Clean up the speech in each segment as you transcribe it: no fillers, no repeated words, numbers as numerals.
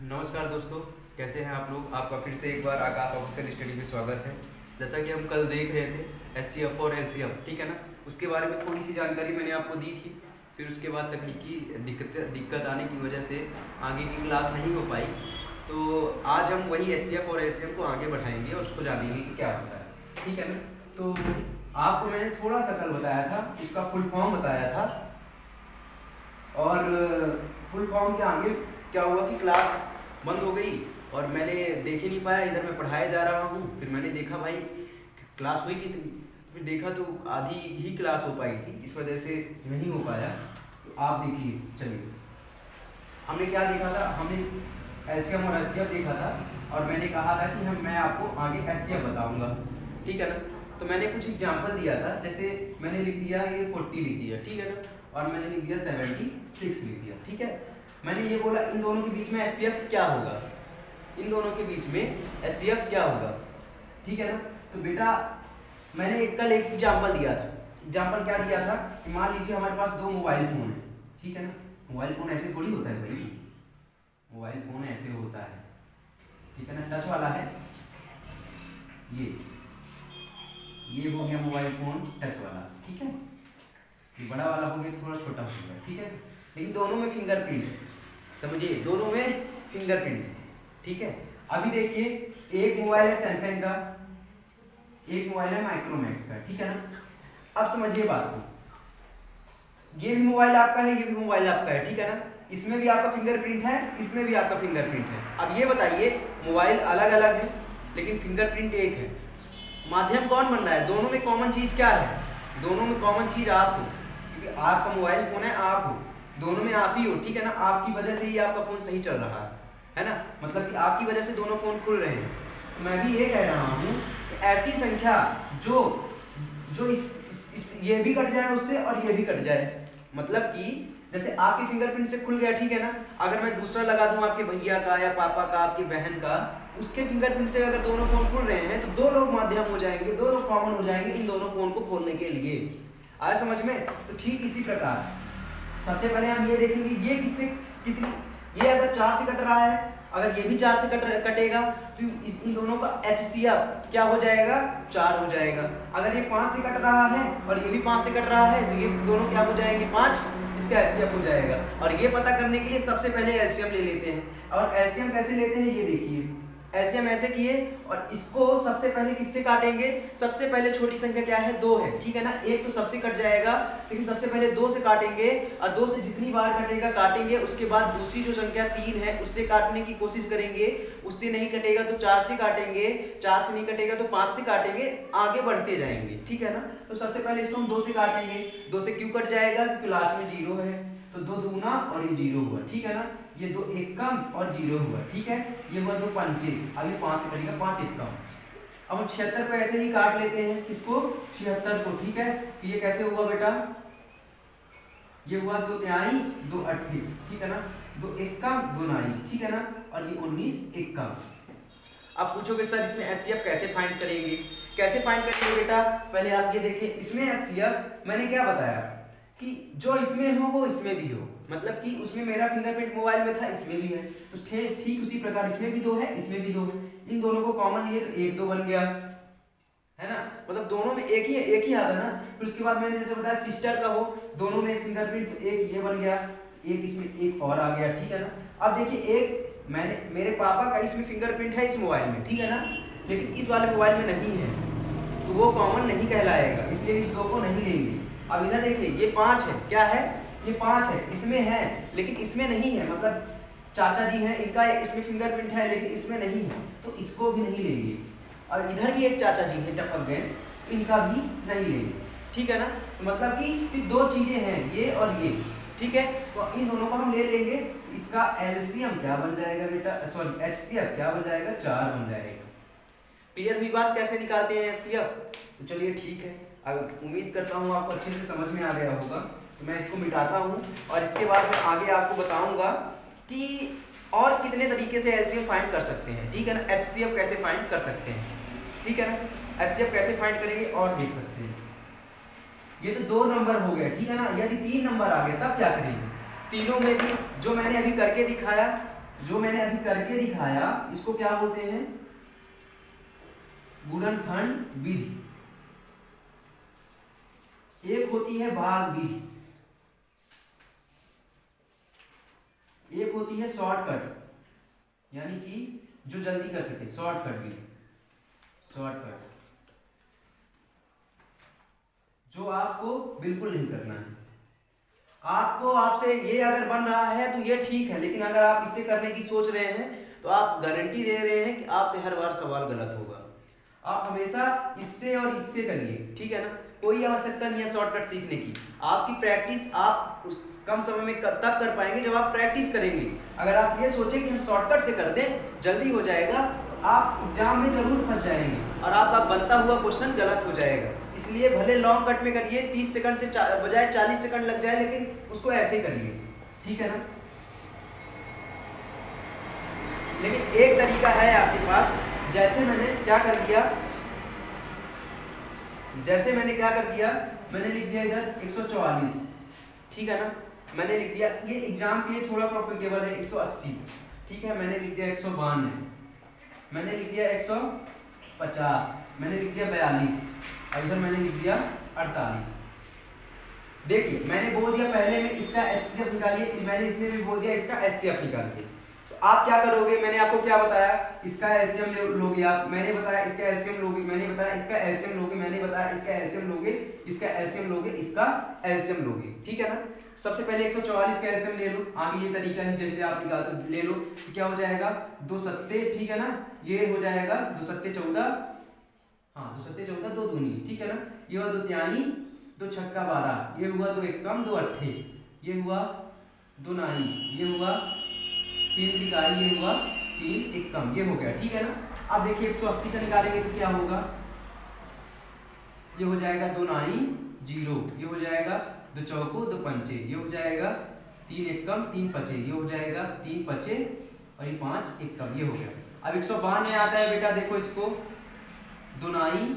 नमस्कार दोस्तों, कैसे हैं आप लोग। आपका फिर से एक बार आकाश ऑफिशियल स्टडी में स्वागत है। जैसा कि हम कल देख रहे थे एचसीएफ और एलसीएफ, ठीक है ना, उसके बारे में थोड़ी सी जानकारी मैंने आपको दी थी। फिर उसके बाद तकनीकी दिक्कत आने की वजह से आगे की क्लास नहीं हो पाई। तो आज हम वही एचसीएफ और एलसीएफ को आगे बढ़ाएंगे और उसको जानेंगे कि क्या होता है, ठीक है ना। तो आपको मैंने थोड़ा सा कल बताया था, इसका फुल फॉर्म बताया था, और फुल फॉर्म के आगे क्या हुआ कि क्लास बंद हो गई और मैंने देख ही नहीं पाया। इधर मैं पढ़ाए जा रहा हूँ, फिर मैंने देखा भाई क्लास हुई कितनी, फिर देखा तो आधी ही क्लास हो पाई थी, इस वजह से नहीं हो पाया। तो आप देखिए, चलिए हमने क्या देखा था, हमने एलसीएम और एचसीएफ देखा था और मैंने कहा था कि मैं आपको आगे एचसीएफ बताऊंगा, ठीक है ना। तो मैंने कुछ एग्जाम्पल दिया था, जैसे मैंने लिख दिया ये 40 लिख दिया, ठीक है ना, और मैंने लिख दिया 76 लिख दिया, ठीक है। मैंने ये बोला इन दोनों के बीच में एचसीएफ क्या होगा, इन दोनों के बीच में एचसीएफ क्या होगा, ठीक है ना। तो बेटा मैंने कल एक एग्जाम्पल दिया था। एग्जाम्पल क्या दिया था कि मान लीजिए हमारे पास दो मोबाइल फ़ोन है, ठीक है ना। मोबाइल फ़ोन ऐसे थोड़ी होता है भाई, मोबाइल फ़ोन ऐसे होता है, ठीक है ना। टच वाला है, ये हो गया मोबाइल फ़ोन टच वाला, ठीक है। ये बड़ा वाला हो गया, थोड़ा छोटा हो गया, ठीक है। लेकिन दोनों में फिंगरप्रिंट है, समझिए, दोनों में फिंगरप्रिंट है, ठीक है। अभी देखिए, एक मोबाइल है सैमसंग का, एक मोबाइल है माइक्रोमैक्स का, ठीक है ना। अब समझिए बात को, ये भी मोबाइल आपका है, ये भी मोबाइल आपका है, ठीक है ना। इसमें भी आपका फिंगरप्रिंट है, इसमें भी आपका फिंगरप्रिंट है। अब ये बताइए, मोबाइल अलग अलग है लेकिन फिंगरप्रिंट एक है, माध्यम कौन बन रहा है? दोनों में कॉमन चीज क्या है? दोनों में कॉमन चीज आप हो, क्योंकि आपका मोबाइल फोन है, आप हो, दोनों में आप ही हो, ठीक है ना। आपकी वजह से ही आपका फोन सही चल रहा है ना, मतलब कि आपकी वजह से दोनों फोन खुल रहे हैं। तो मैं भी ये कह रहा हूँ कि ऐसी संख्या जो इस ये भी कट जाए उससे और ये भी कट जाए, मतलब कि जैसे आपके फिंगरप्रिंट से खुल गया, ठीक है ना। अगर मैं दूसरा लगा दूं आपके भैया का या पापा का, आपकी बहन का, उसके फिंगरप्रिंट से अगर दोनों फोन खुल रहे हैं तो दो लोग माध्यम हो जाएंगे, दो लोग कॉमन हो जाएंगे इन दोनों फोन को खोलने के लिए। आया समझ में? तो ठीक इसी प्रकार सबसे पहले हम ये देखेंगे ये किससे कितनी, ये अगर 4 से कट रहा है, अगर ये भी 4 से कटेगा तो इन दोनों का एचसीएफ क्या हो जाएगा? 4 हो जाएगा। अगर ये 5 से कट रहा है और ये भी 5 से कट रहा है तो ये दोनों क्या हो जाएंगे? 5, इसका एचसीएफ हो जाएगा। और ये पता करने के लिए सबसे पहले एलसीएम ले लेते हैं। और एलसीएम कैसे लेते हैं ये देखिए, एलसीएम ऐसे किए और इसको सबसे पहले किससे काटेंगे? सबसे पहले छोटी संख्या क्या है? 2 है, ठीक है ना। एक तो सबसे कट जाएगा, लेकिन सबसे पहले 2 से काटेंगे और 2 से जितनी बार कटेगा काटेंगे। उसके बाद दूसरी जो संख्या 3 है उससे काटने की कोशिश करेंगे, उससे नहीं कटेगा तो 4 से काटेंगे, 4 से नहीं कटेगा तो 5 से काटेंगे, आगे बढ़ते जाएंगे, ठीक है ना। तो सबसे पहले इसको हम 2 से काटेंगे। 2 से क्यों कट जाएगा? क्योंकि लास्ट में 0 है, तो 2 दूना और ये 0 हुआ, ठीक है ना। ये 2 एक कम और 0 हुआ, ठीक है। ये हुआ 2 पंचे, अभी 5 से कटेगा, 5 एक कम। अब हम 76 को ऐसे ही काट लेते हैं, किसको? 76 को, ठीक है। तो ये कैसे हुआ बेटा? ये हुआ 2 तिहाई 2 अट्ठे, ठीक है ना। 2 एक कम 2 नाई, ठीक है ना। और ये 19 एक कम। अब पूछोगे सर इसमें एचसीएफ कैसे फाइंड करेंगे? कैसे फाइंड करेंगे बेटा? पहले आप ये देखिए, इसमें एचसीएफ मैंने क्या बताया कि जो इसमें हो वो इसमें भी हो, मतलब कि उसमें मेरा फिंगरप्रिंट मोबाइल में था, इसमें भी है, तो ठीक उसी प्रकार इसमें भी 2 है, इसमें भी 2 है। इन दोनों को कॉमन लिए तो 1 2 बन गया, है ना। मतलब दोनों में एक ही आता है ना। फिर उसके बाद मैंने जैसे बताया सिस्टर का हो, दोनों में फिंगरप्रिंट, तो एक ये बन गया, एक इसमें एक और आ गया, ठीक है ना। अब देखिए, एक मेरे पापा का इसमें फिंगरप्रिंट है इस मोबाइल में, ठीक है ना, लेकिन इस वाले मोबाइल में नहीं है, तो वो कॉमन नहीं कहलाएगा, इसलिए इस 2 को नहीं लेंगे। अब इधर देखिए, ये 5 है, क्या है? ये 5 है, इसमें है लेकिन इसमें नहीं है, मतलब चाचा जी हैं, इनका इसमें फिंगरप्रिंट है लेकिन इसमें नहीं है, तो इसको भी नहीं लेंगे। और इधर भी एक चाचा जी हैं टपक गए, तो इनका भी नहीं लेंगे, ठीक है ना। तो मतलब कि सिर्फ 2 चीजें हैं, ये और ये, ठीक है। तो इन दोनों को हम ले लेंगे, इसका एलसीएम क्या बन जाएगा बेटा? सॉरी, एचसीएफ क्या बन जाएगा? 4 बन जाएगा। क्लियर हुई बात कैसे निकालते हैं एचसीएफ? तो चलिए ठीक है, अब उम्मीद करता हूँ आपको अच्छे से समझ में आ गया होगा। तो मैं इसको मिटाता हूँ और इसके बाद मैं आगे आपको बताऊंगा कि और कितने तरीके से एलसीएम फाइंड कर सकते हैं, ठीक है ना। एचसीएफ कैसे फाइंड कर सकते हैं, ठीक है ना। एचसीएफ कैसे फाइंड करेंगे और देख सकते हैं। ये तो 2 नंबर हो गया, ठीक है ना। यदि 3 नंबर आ गया तब क्या करेंगे? तीनों में भी जो मैंने अभी करके दिखाया जो मैंने अभी करके दिखाया इसको क्या बोलते हैं, गुणनखंड विधि। एक होती है भाग विधि, एक होती है शॉर्टकट, यानी कि जो जल्दी कर सके, शॉर्टकट विधि, शॉर्टकट जो आपको बिल्कुल नहीं करना है। आपको आपसे ये अगर बन रहा है तो ये ठीक है, लेकिन अगर आप इससे करने की सोच रहे हैं तो आप गारंटी दे रहे हैं कि आपसे हर बार सवाल गलत होगा। आप हमेशा इससे और इससे करिए, ठीक है ना। कोई आवश्यकता नहीं है शॉर्टकट सीखने की। आपकी प्रैक्टिस आप कम समय में तब कर पाएंगे जब आप प्रैक्टिस करेंगे। अगर आप ये सोचें कि हम शॉर्टकट से कर दें, जल्दी हो जाएगा, आप एग्जाम में जरूर फंस जाएंगे और आपका बनता हुआ क्वेश्चन गलत हो जाएगा। इसलिए भले लॉन्ग कट में करिए, 30 सेकंड से बजाय 40 सेकंड लग जाए, लेकिन उसको ऐसे ही करिए, ठीक है ना। लेकिन एक तरीका है आपके पास, जैसे मैंने क्या कर दिया, मैंने लिख दिया इधर 144, ठीक है ना। मैंने लिख दिया, ये एग्जाम के लिए थोड़ा प्रॉफिटेबल है 180, ठीक है। मैंने लिख दिया 192, मैंने लिख दिया 150, मैंने लिख दिया 42 और इधर मैंने लिख दिया 48। देखिए मैंने बोल दिया पहले में इसका एचसीएफ निकालिए, मैंने इसमें भी बोल दिया इसका एचसीएफ निकालिए। तो आप क्या करोगे, मैंने आपको क्या बताया, इसका एलसीएम लोगे आप, मैंने बताया इसका एलसीएम लोगे, मैंने बताया इसका एलसीएम लोगे, मैंने बताया इसका एलसीएम लोगे, इसका एलसीएम लोगे, इसका एलसीएम लोगे, ठीक है ना। सबसे पहले 144 का एलसीएम ले लो, आगे ये तरीका है जैसे आप निकालते ले लो, तो क्या हो जाएगा 2 सत्ते, ठीक है ना। ये हो जाएगा 2 सत्ते 14, हाँ 2 सत्ते 14, 2 दूनी, ठीक है ना। ये हुआ 2 त्याई, 2 छक्का 12, ये हुआ 2 एकम 2 अट्ठे, ये हुआ 2 नाई, ये हुआ 3 तिकाई, ये हुआ 3 एकम, ये हो गया, ठीक है ना। अब देखिए 180 का निकालेंगे तो क्या होगा, ये हो जाएगा 2 नाई 0, ये हो जाएगा 2 चौको 2 पंचे, ये हो जाएगा 3 एकम 3 पचे, ये हो जाएगा 3 पचे और ये 5 एकम, ये हो गया। अब 152 आता है बेटा, देखो इसको 2 नाई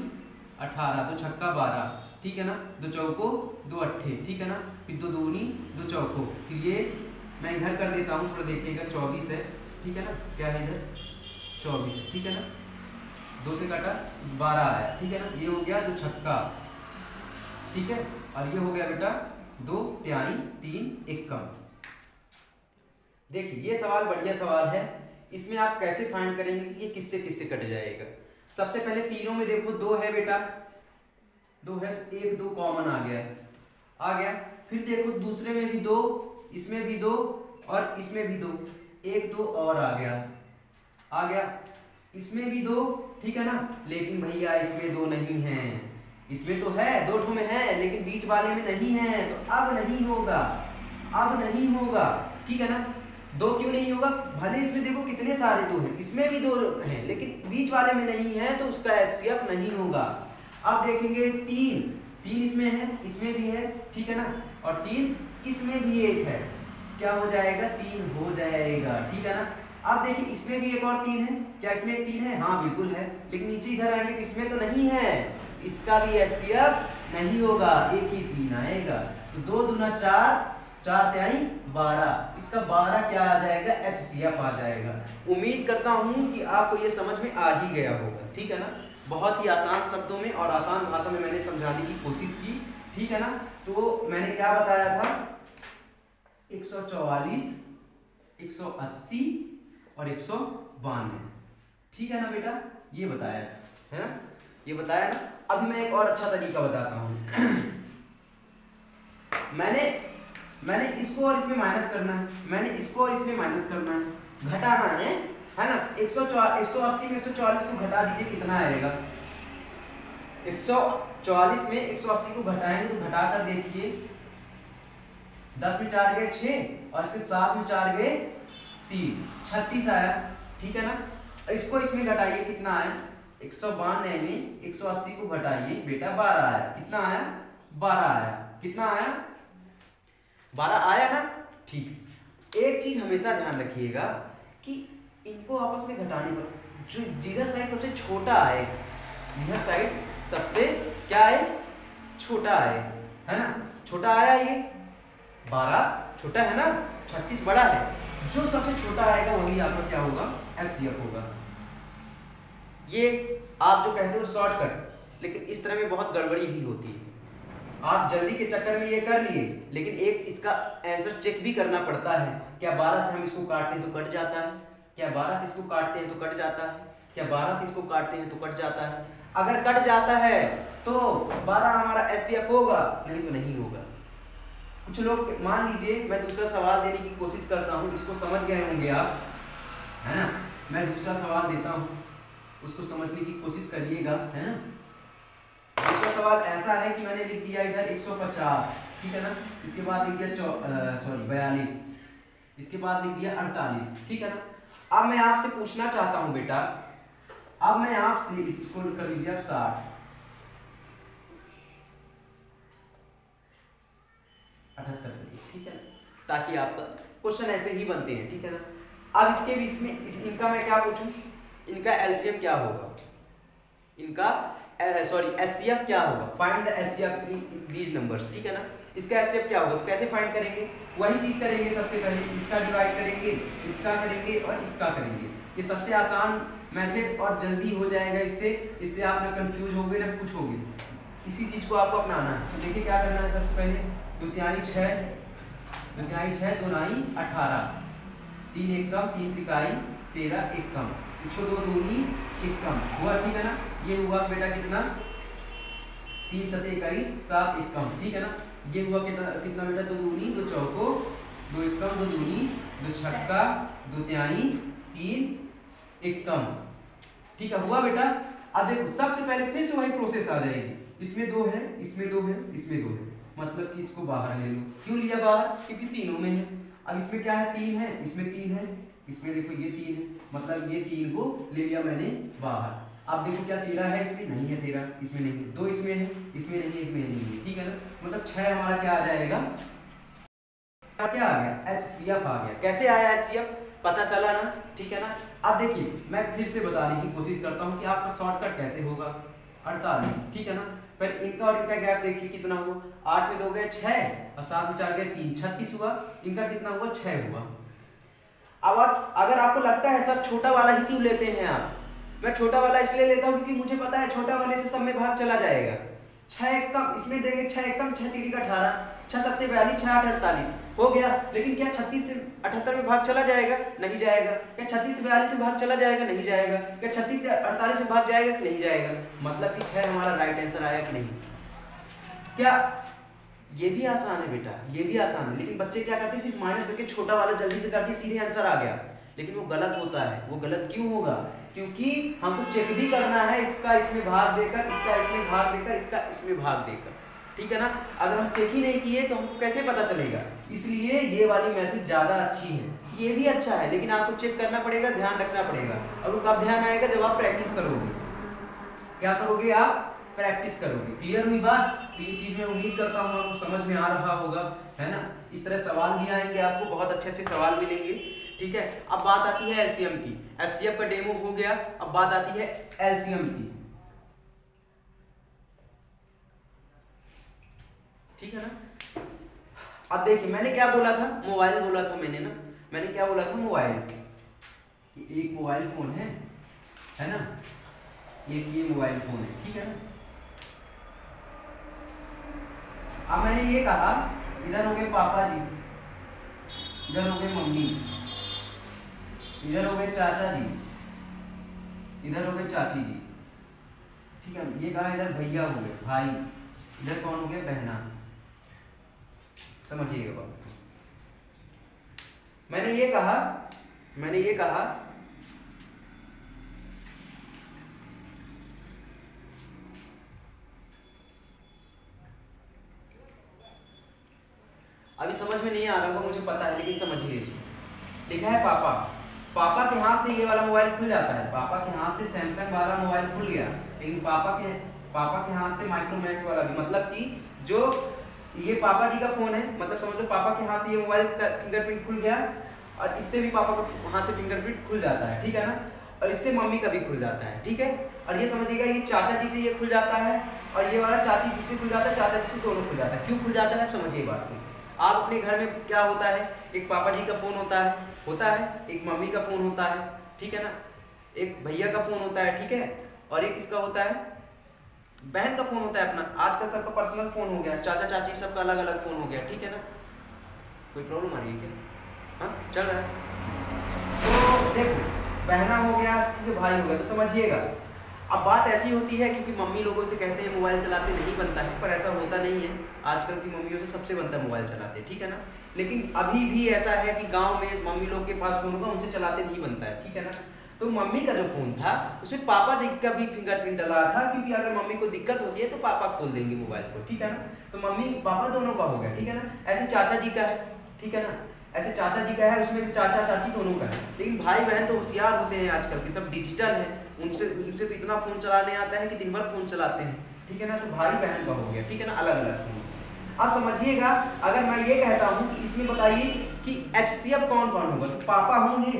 18, 2 छक्का 12, ठीक है ना, 2 चौको 2 अट्ठे, ठीक है ना, फिर 2 दूनी 2 चौको, फिर ये मैं इधर कर देता हूँ, थोड़ा देखिएगा 24 है, ठीक है ना, क्या है इधर 24 है, ठीक है ना। 2 से काटा 12 आया, ठीक है ना। ये हो गया 2 छक्का, ठीक है, और ये हो गया बेटा 2 त्याई 3 एकम। देखिए ये सवाल बढ़िया सवाल है, इसमें आप कैसे फाइंड करेंगे कि ये किससे किससे कट जाएगा। सबसे पहले तीनों में देखो 2 है बेटा, 2 है, 1 2 कॉमन आ गया। फिर देखो दूसरे में भी 2, इसमें भी 2 और इसमें भी 2, 1 2 और आ गया, इसमें भी 2, ठीक है ना। लेकिन भैया इसमें 2 नहीं है, इसमें तो है 2 ठो में है, लेकिन बीच वाले में नहीं है, तो अब नहीं होगा, ठीक है ना। 2 क्यों नहीं होगा, भले इसमें देखो कितने सारे 2 हैं, इसमें भी 2 हैं, लेकिन बीच वाले में नहीं है, तो उसका एचसीएफ नहीं होगा। अब देखेंगे 3 इसमें है, इसमें भी है, ठीक है ना, और 3 इसमें भी एक है, क्या हो जाएगा 3 हो जाएगा, ठीक है ना। अब देखिए इसमें भी एक और 3 है, क्या इसमें एक 3 है, हाँ बिल्कुल है, लेकिन नीचे इधर आएंगे तो इसमें तो नहीं है, इसका भी एचसीएफ नहीं होगा, एक ही 3 आएगा। तो 2 दूना 4, 4 त्याई 12, इसका 12 क्या आ जाएगा, एचसीएफ आ जाएगा। उम्मीद करता हूँ कि आपको ये समझ में आ ही गया होगा, ठीक है ना। बहुत ही आसान शब्दों में और आसान भाषा में मैंने समझाने की कोशिश की, ठीक है ना। तो मैंने क्या बताया था, 144, 180 और 192, ठीक है ना बेटा, ये बताया था, है ना, ये बताया ना। अभी मैं एक और अच्छा तरीका बताता हूँ। मैंने इसको और इसमें माइनस करना है, मैंने इसको और इसमें माइनस करना है, घटाना है ना। 180 में 144 को घटा दीजिए, कितना आएगा, 144 में 180 को घटाएंगे तो घटाकर देखिए, 10 में 4 गए 6 और इसके 7 में 4 गए 3, 36 आया, ठीक है ना। इसको इसमें घटाइए, कितना आया, 192 में 180 को घटाइए बेटा 12 आया, कितना आया 12 आया, कितना आया 12 आया ना, ठीक। एक चीज हमेशा ध्यान रखिएगा कि इनको आपस में घटाने पर जो जिधर साइड सबसे छोटा आए, जिधर साइड सबसे क्या आए, छोटा आए, है ना, छोटा आया ये 12 छोटा है ना, 36 बड़ा है, जो सबसे छोटा आएगा वही आपका क्या होगा, HCF होगा। ये आप जो कहते हो शॉर्टकट, लेकिन इस तरह में बहुत गड़बड़ी भी होती है। आप जल्दी के चक्कर में ये कर लिए, लेकिन एक इसका आंसर चेक भी करना पड़ता है। क्या 12 से हम इसको काटते हैं तो कट जाता है, क्या 12 से इसको काटते हैं तो कट जाता है, क्या 12 से इसको काटते हैं तो कट जाता है। अगर कट जाता है तो 12 हमारा HCF होगा, नहीं तो नहीं होगा। कुछ लोग, मान लीजिए मैं दूसरा सवाल देने की कोशिश करता हूँ, इसको समझ गए होंगे आप, है ना। मैं दूसरा सवाल देता हूँ, उसको समझने की कोशिश करिएगा, है ना। दूसरा सवाल ऐसा है कि मैंने लिख दिया इधर 150, ठीक है ना। इसके बाद लिख दिया 42, इसके बाद लिख दिया 48, ठीक है ना। अब मैं आपसे पूछना चाहता हूं बेटा, अब मैं आपसे इसको कर लीजिए आप 60, 78, ठीक है ना, ताकि आपका क्वेश्चन ऐसे ही बनते हैं, ठीक है ना। अब इसके बीच में इनका मैं क्या पूछूं, इनका एलसीएम क्या होगा, इनका HCF क्या होगा, find the HCF in these numbers, ठीक है ना। इसका HCF क्या होगा, तो कैसे फाइंड करेंगे, वही चीज करेंगे। सबसे पहले इसका डिवाइड करेंगे, इसका करेंगे और इसका करेंगे। ये सबसे आसान मेथड और जल्दी हो जाएगा इससे आप ना कंफ्यूज होगे ना कुछ होगे। इसी चीज को आपको अपनाना है। तो देखिए क्या करना है, सबसे पहले 2 तिहाई 6, 2 तिहाई 6, 2 नाई 18, 3 एक कम, 3 त्रिकाई 13, एक कम, इसको 2 दूनी 1 कम हुआ, ठीक है ना। ये हुआ बेटा कितना, 3 7 21, 7 एक कम, ठीक है ना। ये हुआ कितना बेटा, 2 दूनी 2 चौको, 2 एक कम, 2 दूनी 2 छक्का, 2 तिहाई 3 एक कम, ठीक है, हुआ बेटा। अब देखो सबसे पहले फिर से वही प्रोसेस आ जाएगी, इसमें 2 है, इसमें 2 है, इसमें 2 है, मतलब कि इसको बाहर ले लो। क्यों लिया बाहर, क्योंकि तीनों में है। अब इसमें क्या है, 3 है, इसमें 3 है, इसमें देखो ये 3 है, मतलब ये 3 को ले लिया मैंने बाहर। अब देखो क्या 13 है, इसमें नहीं है 13, इसमें नहीं है, 2 इसमें है, इसमें नहीं है, इसमें नहीं है, ठीक है ना। मतलब 6 हमारा क्या आ जाएगा, क्या आ गया, HCF आ गया। कैसे आया HCF, पता चला ना, ठीक है ना। अब देखिए मैं फिर से बताने की कोशिश करता हूँ कि आपका शॉर्टकट कैसे होगा। 48, ठीक है ना। पहले इनका और इनका गैप देखिए कितना हुआ, 8 में 2 गए 6 और 7 में 4 गए 3, 36 हुआ। इनका कितना हुआ, 6 हुआ। अब अगर आपको लगता है सर छोटा वाला ही क्यों लेते हैं आप, मैं छोटा वाला इसलिए लेता हूँ क्योंकि मुझे पता है छोटा वाले से सब में भाग चला जाएगा। 6 एक कम, इसमें देंगे 6 एक कम, 6 3 का 18, 6 7 42, 6 8 48 हो गया। लेकिन क्या 36 से 78 में भाग चला जाएगा, नहीं जाएगा। क्या 36 से 42 में भाग चला जाएगा, नहीं जाएगा। क्या 36 से 48 में भाग जाएगा, नहीं जाएगा। मतलब कि 6 हमारा राइट आंसर आया कि नहीं। क्या ये भी आसान है बेटा, ये भी आसान है, लेकिन बच्चे क्या करते हैं सिर्फ माइनस करके छोटा वाला जल्दी से कर दिए, सीधे आंसर आ गया, लेकिन वो गलत होता है। वो गलत क्यों होगा, क्योंकि हमको चेक भी करना है, इसका इसमें भाग देकर, इसका इसमें भाग देकर, इसका इसमें भाग देकर, ठीक है ना। अगर हम चेक ही नहीं किए तो हमको कैसे पता चलेगा। इसलिए ये वाली मेथड ज़्यादा अच्छी है, ये भी अच्छा है, लेकिन आपको चेक करना पड़ेगा, ध्यान रखना पड़ेगा। और कब ध्यान आएगा, जब आप प्रैक्टिस करोगे। क्या करोगे, आप प्रैक्टिस करोगे। क्लियर हुई बात। तो ये चीज़ मैं उम्मीद करता हूँ आपको समझ में आ रहा होगा, है ना। इस तरह सवाल भी आएंगे आपको, बहुत अच्छे अच्छे सवाल मिलेंगे, ठीक है। अब बात आती है एलसीएम की। एचसीएफ का डेमो हो गया, अब बात आती है एलसीएम की, ठीक है ना। अब देखिए मैंने क्या बोला था, मोबाइल बोला था मैंने ना, मैंने क्या बोला था, मोबाइल। एक मोबाइल फोन है ना, एक ये मोबाइल फोन है, ठीक है ना। अब मैंने ये कहा, इधर हो गए पापा जी, इधर हो गए मम्मी, इधर हो गए चाचा जी, इधर हो गए चाची जी, ठीक है। ये कहा इधर भैया हो गए, भाई, इधर कौन हो गए, बहना। समझिएगा बात। मैंने ये कहा अभी समझ में नहीं आ रहा होगा, मुझे पता है, लेकिन समझिए इसको। लिखा है पापा, पापा के हाथ से ये वाला मोबाइल खुल जाता है, पापा के हाथ से सैमसंग वाला मोबाइल खुल गया, लेकिन पापा के हाथ से माइक्रोमैक्स वाला भी, मतलब कि जो ये पापा जी का फोन है, मतलब समझ लो पापा के हाथ से ये मोबाइल का फिंगरप्रिंट खुल गया, और इससे भी पापा का हाथ से फिंगरप्रिंट खुल जाता है, ठीक है ना। और इससे मम्मी का भी खुल जाता है, ठीक है। और ये समझिएगा, ये चाचा जी से ये खुल जाता है, और ये वाला चाची जी से खुल जाता है, चाचा जी से दोनों खुल जाता है। क्यों खुल जाता है, आप समझिए बात को। आप अपने घर में क्या होता है, एक पापा जी का फ़ोन होता है, एक मम्मी का फ़ोन होता है, ठीक है ना, एक भैया का फ़ोन होता है, ठीक है, और एक किसका होता है, बहन का फ़ोन होता है अपना। आजकल सबका पर्सनल फ़ोन हो गया, चाचा चाची सबका अलग अलग फ़ोन हो गया, ठीक है ना। कोई प्रॉब्लम आ रही है क्या? हाँ चल रहा है। तो देखो बहना हो गया, ठीक है, भाई हो गया, तो समझिएगा। अब बात ऐसी होती है क्योंकि मम्मी लोगों से कहते हैं मोबाइल चलाते नहीं बनता है, पर ऐसा होता नहीं है। आजकल की मम्मियों से सबसे बनता है मोबाइल चलाते, ठीक है ना। लेकिन अभी भी ऐसा है कि गांव में मम्मी लोग के पास फ़ोन होगा, उनसे चलाते नहीं बनता है, ठीक है ना। तो मम्मी का जो फ़ोन था उसमें पापा जी का भी फिंगरप्रिंट डला था, क्योंकि अगर मम्मी को दिक्कत होती है तो पापा खोल देंगे मोबाइल को, ठीक है ना। तो मम्मी पापा दोनों का हो गया, ठीक है ना। ऐसे चाचा जी का है, ठीक है ना, ऐसे चाचा जी का है, उसमें चाचा चाची दोनों का है। लेकिन भाई बहन तो होशियार होते हैं आजकल के, सब डिजिटल है, उनसे तो इतना फ़ोन चलाने आता है कि दिन भर फ़ोन चलाते हैं, ठीक है ना। तो भाई बहन का हो गया, ठीक है ना, अलग अलग फ़ोन। अब समझिएगा, अगर मैं ये कहता हूँ कि इसमें बताइए कि HCF कौन कौन होगा, तो पापा होंगे,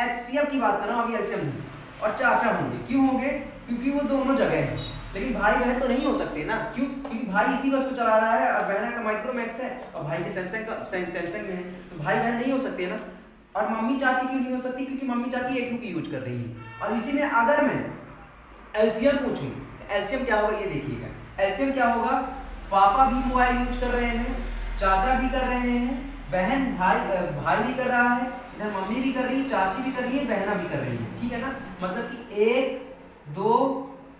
HCF की बात कर रहा हूँ अभी, LCM और चाचा होंगे। क्यों होंगे? क्योंकि वो दोनों जगह है। लेकिन भाई बहन तो नहीं हो सकते ना, क्यों? क्योंकि भाई इसी बस को चला रहा है और बहन का माइक्रोमैक्स है और भाई के सैमसंग में है, तो भाई बहन नहीं हो सकते ना। और मम्मी चाची क्यों नहीं हो सकती? क्योंकि मम्मी चाची एक की यूज कर रही है। और इसी में अगर मैं LCM पूछूं, LCM क्या होगा ये देखिएगा। LCM क्या होगा? पापा भी मोबाइल यूज कर रहे हैं, चाचा भी कर रहे हैं, बहन भाई भी कर रहा है, इधर मम्मी भी कर रही है, चाची भी कर रही है, बहना भी कर रही है, ठीक है ना। मतलब कि 1 2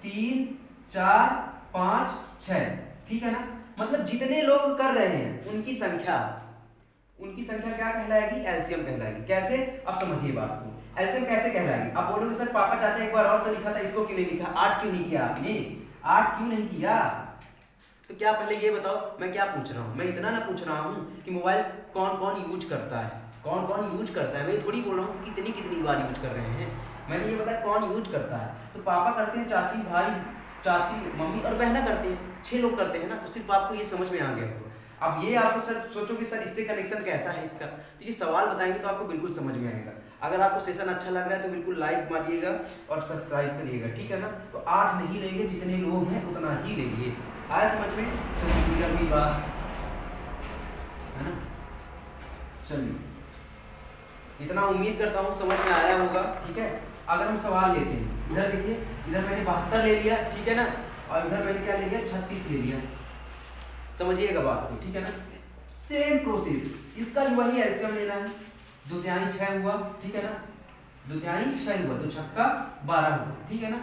3 4 5 6, ठीक है ना। मतलब जितने लोग कर रहे हैं उनकी संख्या क्या कहलाएगी? LCM कहलाएगी। कैसे? अब समझिए बात को। LCM कैसे कहलाएगी? आप बोलोगे सर पापा चाचा एक बार और तो लिखा था, इसको क्यों नहीं लिखा? 8 क्यों नहीं किया आपने? 8 क्यों नहीं किया? तो क्या पहले ये बताओ, मैं क्या पूछ रहा हूँ? मैं इतना ना पूछ रहा हूँ कि मोबाइल कौन कौन यूज करता है, कौन कौन यूज करता है। मैं थोड़ी बोल रहा हूँ कि कितनी बार यूज कर रहे हैं। मैंने ये बताया कौन यूज करता है। तो पापा करते हैं, चाची भाई चाची मम्मी और बहना करते हैं, 6 लोग करते हैं ना। तो सिर्फ आपको ये समझ में आ गया होगा। अब ये आपको सर सोचोगे सर इससे कनेक्शन कैसा है इसका, तो ये सवाल बताएंगे तो आपको बिल्कुल समझ में आएगा। अगर आपको सेशन अच्छा लग रहा है तो बिल्कुल लाइक मारिएगा और सब्सक्राइब करिएगा, ठीक है ना। तो 8 नहीं लेंगे, जितने लोग हैं उतना ही लेंगे। आया समझ में? तो क्लियर हुई बात है ना। चलिए, इतना उम्मीद करता हूँ समझ में आया होगा, ठीक है। अगर हम सवाल लेते हैं, इधर देखिए, इधर मैंने 72 ले लिया, ठीक है ना, और इधर मैंने क्या ले लिया? 36 ले लिया। समझिएगा बात को, ठीक है ना। सेम प्रोसेस, इसका भी वही LCM लेना है। 2 तिहाई 6 हुआ, ठीक है ना, 2 तिहाई 6 हुआ तो 6 का 12 हुआ, ठीक है ना।